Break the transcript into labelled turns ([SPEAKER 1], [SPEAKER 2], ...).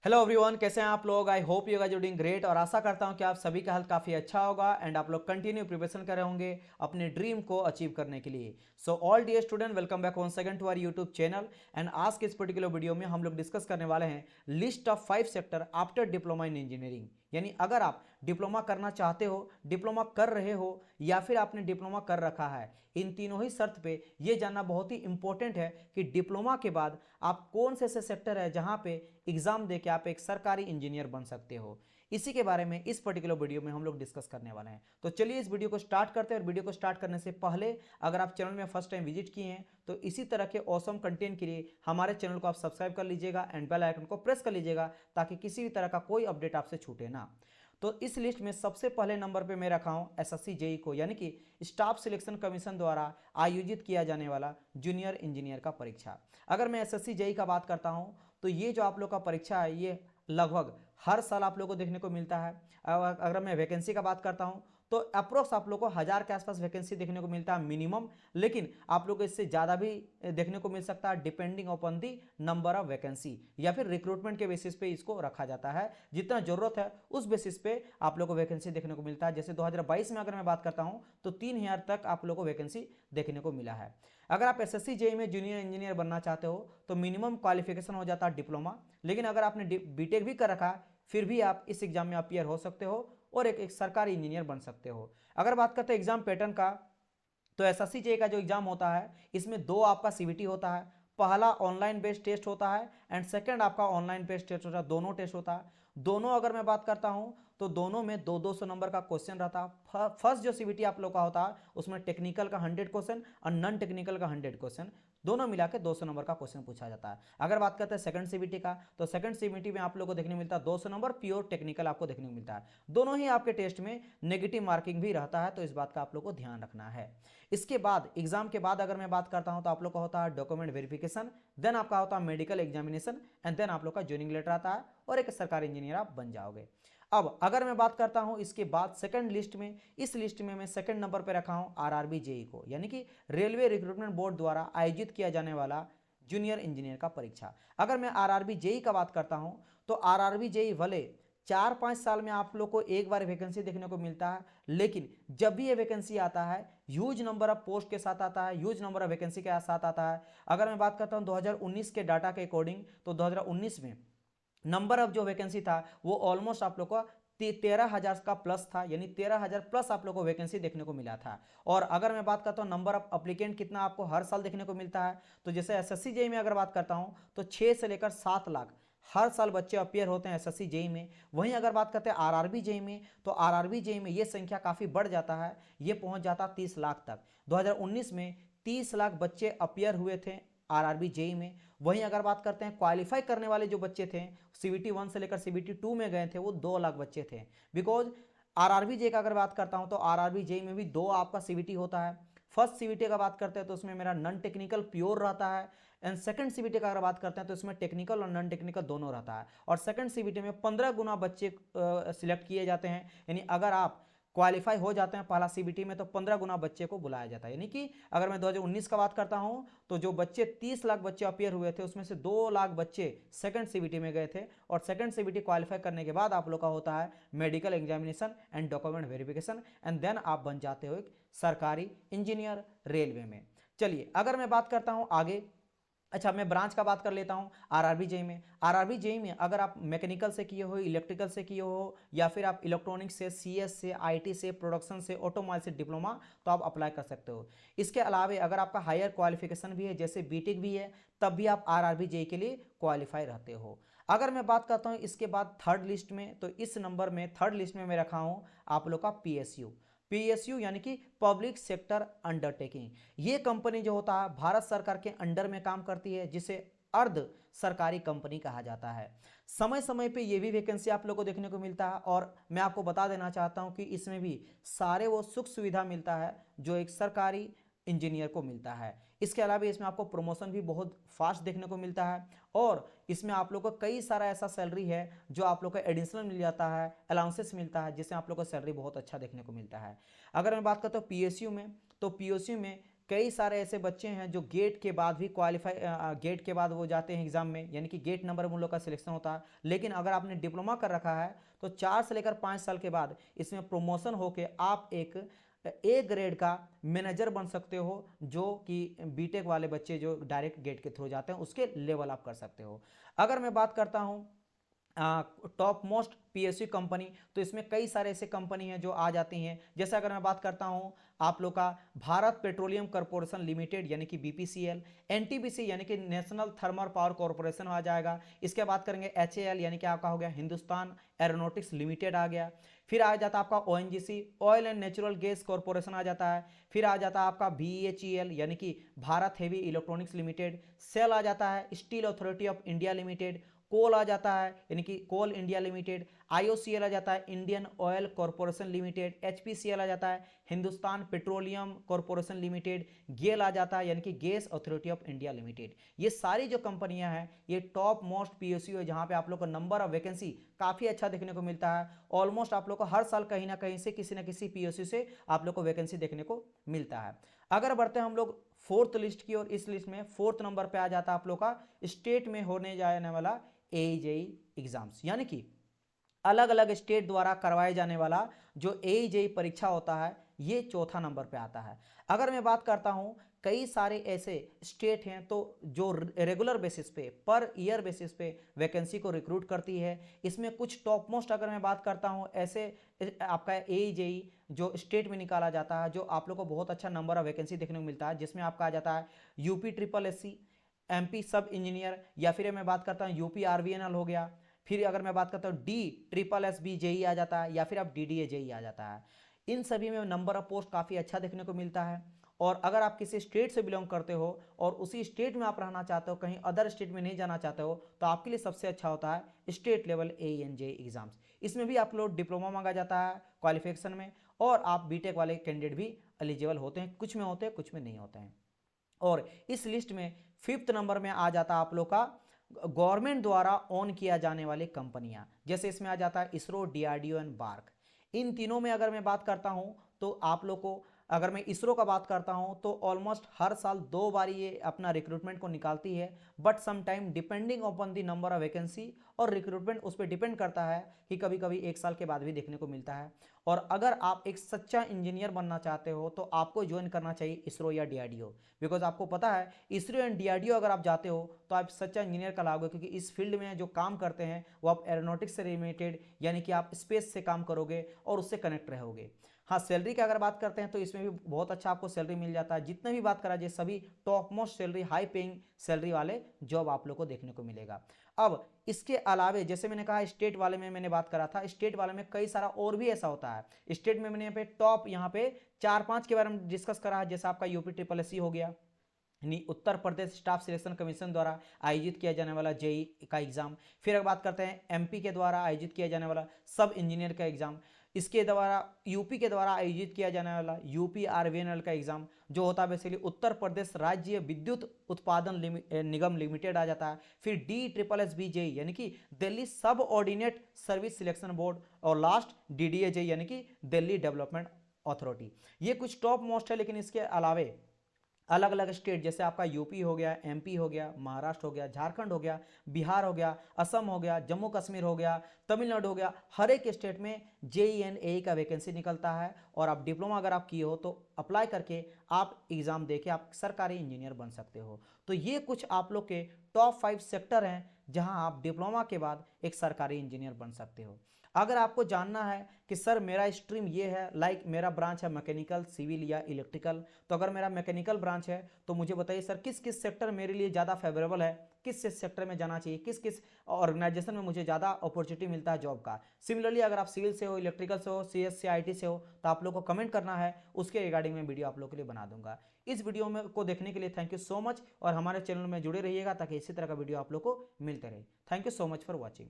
[SPEAKER 1] Hello everyone, कैसे हैं आप लोग। I hope you guys are doing great और आशा करता हूं कि आप सभी का हेल्थ काफ़ी अच्छा होगा एंड आप लोग कंटिन्यू प्रिपरेशन कर रहे होंगे अपने ड्रीम को अचीव करने के लिए। So all dear student, welcome back one second to our YouTube channel. And आज के इस पर्टिकुलर वीडियो में हम लोग डिस्कस करने वाले हैं list of 5 sector after diploma in engineering. यानी अगर आप डिप्लोमा करना चाहते हो, डिप्लोमा कर रहे हो या फिर आपने डिप्लोमा कर रखा है, इन तीनों ही शर्त पे ये जानना बहुत ही इंपॉर्टेंट है कि डिप्लोमा के बाद आप कौन से ऐसे सेक्टर है जहां पे एग्जाम देके आप एक सरकारी इंजीनियर बन सकते हो। इसी के बारे में इस पर्टिकुलर वीडियो में हम लोग डिस्कस करने वाले हैं। तो चलिए इस वीडियो को स्टार्ट करते हैं। और वीडियो को स्टार्ट करने से पहले अगर आप चैनल में फर्स्ट टाइम विजिट किए हैं तो इसी तरह के ऑसम कंटेंट के लिए हमारे चैनल को आप सब्सक्राइब कर लीजिएगा एंड बेल आइकन को प्रेस कर लीजिएगा ताकि किसी भी तरह का कोई अपडेट आपसे छूटे ना। तो इस लिस्ट में सबसे पहले नंबर पे मैं रखा हूं एसएससी जेई को, यानी कि स्टाफ सिलेक्शन कमीशन द्वारा आयोजित किया जाने वाला जूनियर इंजीनियर का परीक्षा। अगर मैं एसएससी जेई का बात करता हूं तो ये जो आप लोग का परीक्षा है ये लगभग हर साल आप लोगों को देखने को मिलता है। अगर मैं वैकेंसी का बात करता हूं तो अप्रोक्स आप लोग को 1000 के आसपास वैकेंसी देखने को मिलता है मिनिमम, लेकिन आप लोग को इससे ज़्यादा भी देखने को मिल सकता है depending upon the number of vacancy, या फिर रिक्रूटमेंट के बेसिस पे इसको रखा जाता है। जितना जरूरत है उस बेसिस पे आप लोग को वैकेंसी देखने को मिलता है। जैसे 2022 में अगर मैं बात करता हूं तो 3000 तक आप लोग को वैकेंसी देखने को मिला है। अगर आप एसएससी जेई में जूनियर इंजीनियर बनना चाहते हो तो मिनिमम क्वालिफिकेशन हो जाता है डिप्लोमा, लेकिन अगर आपने बीटेक भी कर रखा है फिर भी आप इस एग्जाम में अपियर हो सकते हो और एक सरकारी इंजीनियर बन सकते हो। अगर बात करते हैं एग्जाम पैटर्न का तो एसएससी जेई का जो एग्जाम होता है इसमें दो आपका सीबीटी होता है। पहला ऑनलाइन बेस्ड टेस्ट होता है एंड सेकंड आपका ऑनलाइन बेस्ड टेस्ट होता है। दोनों टेस्ट होता है। दोनों अगर मैं बात करता हूं तो दोनों में 200 नंबर का क्वेश्चन रहता है। फर्स्ट जो सीबीटी आप लोग का होता है उसमें टेक्निकल का 100 क्वेश्चन और नॉन टेक्निकल का 100 क्वेश्चन, दोनों मिला के 200 नंबर का क्वेश्चन पूछा जाता है। अगर बात करते हैं सेकंड सीबीटी का तो सेकंड सीबीटी में आप लोग को देखने को मिलता है 200 नंबर प्योर टेक्निकल आपको देखने को मिलता है। दोनों ही आपके टेस्ट में नेगेटिव मार्किंग भी रहता है, तो इस बात का आप लोग को ध्यान रखना है। इसके बाद एग्जाम के बाद अगर मैं बात करता हूं तो आप लोग का होता है डॉक्यूमेंट वेरिफिकेशन, देन आपका होता है मेडिकल एग्जामिनेशन एंड देन आप लोग का ज्वाइनिंग लेटर आता है और एक सरकारी इंजीनियर आप बन जाओगे। अब अगर मैं बात करता हूं इसके बाद सेकंड लिस्ट में, इस लिस्ट में मैं सेकंड नंबर पर रखा हूं आरआरबी जेई को, यानी कि रेलवे रिक्रूटमेंट बोर्ड द्वारा आयोजित किया जाने वाला जूनियर इंजीनियर का परीक्षा। अगर मैं आरआरबी जेई का बात करता हूं तो आरआरबी जेई भले 4-5 साल में आप लोग को एक बार वैकेंसी देखने को मिलता है, लेकिन जब भी ये वैकेंसी आता है ह्यूज नंबर ऑफ पोस्ट के साथ आता है, ह्यूज नंबर ऑफ वैकेंसी के साथ आता है। अगर मैं बात करता हूं 2019 के डाटा के अकॉर्डिंग तो 2019 में नंबर ऑफ जो वैकेंसी था वो ऑलमोस्ट आप लोग का 13,000 का प्लस था, यानी 13,000 प्लस आप लोग को वैकेंसी देखने को मिला था। और अगर मैं बात करता हूं नंबर ऑफ अप्लीकेंट कितना आपको हर साल देखने को मिलता है तो जैसे एसएससी जेई में अगर बात करता हूं तो 6 से लेकर 7 लाख हर साल बच्चे अपियर होते हैं एसएससी जेई में। वहीं अगर बात करते हैं आरआरबी जेई में तो आरआरबी जेई में ये संख्या काफ़ी बढ़ जाता है, ये पहुंच जाता 30 लाख तक। 2019 में 30 लाख बच्चे अपियर हुए थे आरआरबी जेई में। वहीं अगर बात करते हैं क्वालिफाई करने वाले जो बच्चे थे सीबीटी 1 से लेकर सीबीटी 2 में गए थे वो 2 लाख बच्चे थे। बिकॉज आरआरबी जेई का अगर बात करता हूं तो आरआरबी जेई में भी दो आपका सीबीटी होता है। फर्स्ट सीबीटी का बात करते हैं तो उसमें मेरा नॉन टेक्निकल प्योर रहता है एंड सेकंड सीबीटी का अगर बात करते हैं तो इसमें टेक्निकल और नॉन टेक्निकल दोनों रहता है। और सेकंड सीबीटी में 15 गुना बच्चे सिलेक्ट किए जाते हैं, यानी अगर आप क्वालिफाई हो जाते हैं पहला सीबीटी में तो 15 गुना बच्चे को बुलाया जाता है। यानी कि अगर मैं 2019 का बात करता हूं तो जो बच्चे 30 लाख बच्चे अपियर हुए थे उसमें से 2 लाख बच्चे सेकंड सीबीटी में गए थे। और सेकंड सीबीटी क्वालिफाई करने के बाद आप लोग का होता है medical examination and document verification and then आप बन जाते हो एक सरकारी इंजीनियर रेलवे में। चलिए अगर मैं बात करता हूं आगे, अच्छा मैं ब्रांच का बात कर लेता हूं आरआरबी जेई में। आरआरबी जेई में अगर आप मैकेनिकल से किए हो, इलेक्ट्रिकल से किए हो या फिर आप इलेक्ट्रॉनिक्स से, सीएस से, आईटी से, प्रोडक्शन से, ऑटोमोबाइल से डिप्लोमा, तो आप अप्लाई कर सकते हो। इसके अलावा अगर आपका हायर क्वालिफिकेशन भी है जैसे बीटेक भी है तब भी आप आरआरबी जेई के लिए क्वालिफाई रहते हो। अगर मैं बात करता हूं इसके बाद थर्ड लिस्ट में तो इस नंबर में थर्ड लिस्ट में मैं रखा हूं आप लोग का पीएसयू। पीएसयू यानी कि पब्लिक सेक्टर अंडरटेकिंग। ये कंपनी जो होता है भारत सरकार के अंडर में काम करती है, जिसे अर्ध सरकारी कंपनी कहा जाता है। समय समय पे ये भी वैकेंसी आप लोग को देखने को मिलता है और मैं आपको बता देना चाहता हूं कि इसमें भी सारे वो सुख सुविधा मिलता है जो एक सरकारी इंजीनियर को मिलता है। इसके अलावा इसमें आपको प्रमोशन भी बहुत फास्ट देखने को मिलता है और इसमें आप लोग को कई सारा ऐसा सैलरी है जो आप लोग को एडिशनल मिल जाता है, अलाउंसेस मिलता है, जिससे आप लोग को सैलरी बहुत अच्छा देखने को मिलता है। अगर मैं बात करता हूँ पीएसयू में तो पीएसयू में कई सारे ऐसे बच्चे हैं जो गेट के बाद भी गेट के बाद वो जाते हैं एग्जाम में, यानी कि गेट नंबर में उन लोग का सिलेक्शन होता है। लेकिन अगर आपने डिप्लोमा कर रखा है तो 4 से लेकर 5 साल के बाद इसमें प्रमोशन होके आप एक ए ग्रेड का मैनेजर बन सकते हो, जो कि बीटेक वाले बच्चे जो डायरेक्ट गेट के थ्रू जाते हैं उसके लेवल आप कर सकते हो। अगर मैं बात करता हूँ टॉप मोस्ट पीएसयू कंपनी, तो इसमें कई सारे ऐसे कंपनी हैं जो आ जाती हैं। जैसे अगर मैं बात करता हूं आप लोग का भारत पेट्रोलियम कॉर्पोरेशन लिमिटेड यानी कि बीपीसीएल, एनटीपीसी यानी कि नेशनल थर्मल पावर कॉर्पोरेशन आ जाएगा। इसके बात करेंगे एचएएल यानी कि आपका हो गया हिंदुस्तान एरोनॉटिक्स लिमिटेड आ गया। फिर आ जाता है आपका ONGC oil and natural gas corporation आ जाता है। फिर आ जाता है आपका बीएचईएल यानी कि Bharat heavy electronics limited. SAIL आ जाता है steel authority of India limited. Coal आ जाता है यानी कि कोल इंडिया लिमिटेड। आईओसीएल आ जाता है Indian oil corporation limited. HPCL आ जाता है Hindustan petroleum corporation limited. GAIL आ जाता है यानी कि gas authority of India limited. ये सारी जो कंपनियां हैं ये टॉप मोस्ट पीएसयू है, जहां पे आप लोग को नंबर ऑफ वैकेंसी काफी अच्छा देखने को मिलता है। ऑलमोस्ट आप लोग को हर साल कहीं ना कहीं से किसी ना किसी पीएसयू से आप लोग को वैकेंसी देखने को मिलता है। अगर बढ़ते हैं हम लोग फोर्थ लिस्ट की, और इस लिस्ट में फोर्थ नंबर पे आ जाता है आप लोग का स्टेट में होने जाने वाला एजेई एग्जाम्स, यानी कि अलग अलग स्टेट द्वारा करवाए जाने वाला जो एजेई परीक्षा होता है, ये चौथा नंबर पे आता है। अगर मैं बात करता हूं कई सारे ऐसे स्टेट हैं तो जो रेगुलर बेसिस पे पर ईयर बेसिस पे वैकेंसी को रिक्रूट करती है। इसमें कुछ टॉप मोस्ट अगर मैं बात करता हूं ऐसे आपका एजेई जो स्टेट में निकाला जाता है, जो आप लोग को बहुत अच्छा नंबर ऑफ वैकेंसी देखने को मिलता है, जिसमें आपका आ जाता है यूपी ट्रिपल एससी, एमपी सब इंजीनियर, या फिर मैं बात करता हूँ यूपी आरवीएनएल हो गया। फिर अगर मैं बात करता हूँ D triple S B JE आ जाता है, या फिर अब डीडीए जेई आ जाता है। इन सभी में नंबर ऑफ पोस्ट काफ़ी अच्छा देखने को मिलता है। और अगर आप किसी स्टेट से बिलोंग करते हो और उसी स्टेट में आप रहना चाहते हो, कहीं अदर स्टेट में नहीं जाना चाहते हो, तो आपके लिए सबसे अच्छा होता है स्टेट लेवल एएनजे एग्जाम्स। इसमें भी आप लोग डिप्लोमा मांगा जाता है क्वालिफिकेशन में, और आप बीटेक वाले कैंडिडेट भी एलिजिबल होते हैं, कुछ में होते हैं कुछ में नहीं होते हैं। और इस लिस्ट में फिफ्थ नंबर में आ जाता है आप लोग का गवर्नमेंट द्वारा ओन किया जाने वाली कंपनियां। जैसे इसमें आ जाता है इसरो, डीआरडीओ एंड बार्क। इन तीनों में अगर मैं बात करता हूं तो आप लोग को, अगर मैं इसरो का बात करता हूं तो ऑलमोस्ट हर साल 2 बार ये अपना रिक्रूटमेंट को निकालती है, but some time depending upon the number of vacancy और रिक्रूटमेंट उस पर डिपेंड करता है कि कभी कभी 1 साल के बाद भी देखने को मिलता है। और अगर आप एक सच्चा इंजीनियर बनना चाहते हो तो आपको ज्वाइन करना चाहिए इसरो या डीआरडीओ, बिकॉज आपको पता है इसरो एंड डीआरडीओ अगर आप जाते हो तो आप सच्चा इंजीनियर कहलाओगे, क्योंकि इस फील्ड में जो काम करते हैं वो आप एरोनॉटिक्स से रिलेटेड यानी कि आप स्पेस से काम करोगे और उससे कनेक्ट रहोगे। हाँ, सैलरी की अगर बात करते हैं तो इसमें भी बहुत अच्छा आपको सैलरी मिल जाता है। जितने भी बात करा जाए सभी top most salary, high paying salary वाले जॉब आप लोग को देखने को मिलेगा। अब इसके अलावे जैसे मैंने कहा स्टेट वाले में मैंने बात करा था, स्टेट वाले में कई सारा और भी ऐसा होता है। स्टेट में मैंने यहाँ पे टॉप यहाँ पे 4-5 के बारे में डिस्कस करा है। जैसे आपका यूपी ट्रिपल एससी हो गया, Uttar Pradesh staff selection commission द्वारा आयोजित किया जाने वाला जेई का एग्जाम। फिर अगर बात करते हैं एमपी के द्वारा आयोजित किया जाने वाला सब इंजीनियर का एग्जाम। इसके द्वारा यूपी के द्वारा आयोजित किया जाने वाला यूपी आरवीएनएल का एग्जाम, जो होता है बेसिकली उत्तर प्रदेश राज्य विद्युत उत्पादन निगम लिमिटेड आ जाता है। फिर D triple S B JE यानी कि Delhi subordinate service selection board, और लास्ट डीडीए जेई यानी कि दिल्ली डेवलपमेंट अथॉरिटी। ये कुछ टॉप मोस्ट है, लेकिन इसके अलावे अलग अलग स्टेट जैसे आपका यूपी हो गया, एमपी हो गया, महाराष्ट्र हो गया, झारखंड हो गया, बिहार हो गया, असम हो गया, जम्मू कश्मीर हो गया, तमिलनाडु हो गया, हर एक स्टेट में जेईएनए का वैकेंसी निकलता है। और आप डिप्लोमा अगर आप किए हो तो अप्लाई करके आप एग्जाम देके आप सरकारी इंजीनियर बन सकते हो। तो ये कुछ आप लोग के टॉप 5 सेक्टर हैं जहां आप डिप्लोमा के बाद एक सरकारी इंजीनियर बन सकते हो। अगर आपको जानना है कि सर मेरा स्ट्रीम ये है, लाइक मेरा ब्रांच है मैकेनिकल, सिविल या इलेक्ट्रिकल, तो अगर मेरा मैकेनिकल ब्रांच है तो मुझे बताइए सर किस किस सेक्टर मेरे लिए ज़्यादा फेवरेबल है, किस किस सेक्टर में जाना चाहिए, किस किस ऑर्गेनाइजेशन में मुझे ज़्यादा अपॉर्चुनिटी मिलता है जॉब का। सिमिलरली अगर आप सिविल से हो, इलेक्ट्रिकल से हो, सीएस से, आईटी से हो, तो आप लोग को कमेंट करना है, उसके रिगार्डिंग में वीडियो आप लोग के लिए बना दूंगा। इस वीडियो में को देखने के लिए थैंक यू सो मच, और हमारे चैनल में जुड़े रहिएगा ताकि इसी तरह का वीडियो आप लोग को मिलते रहे। Thank you so much for watching.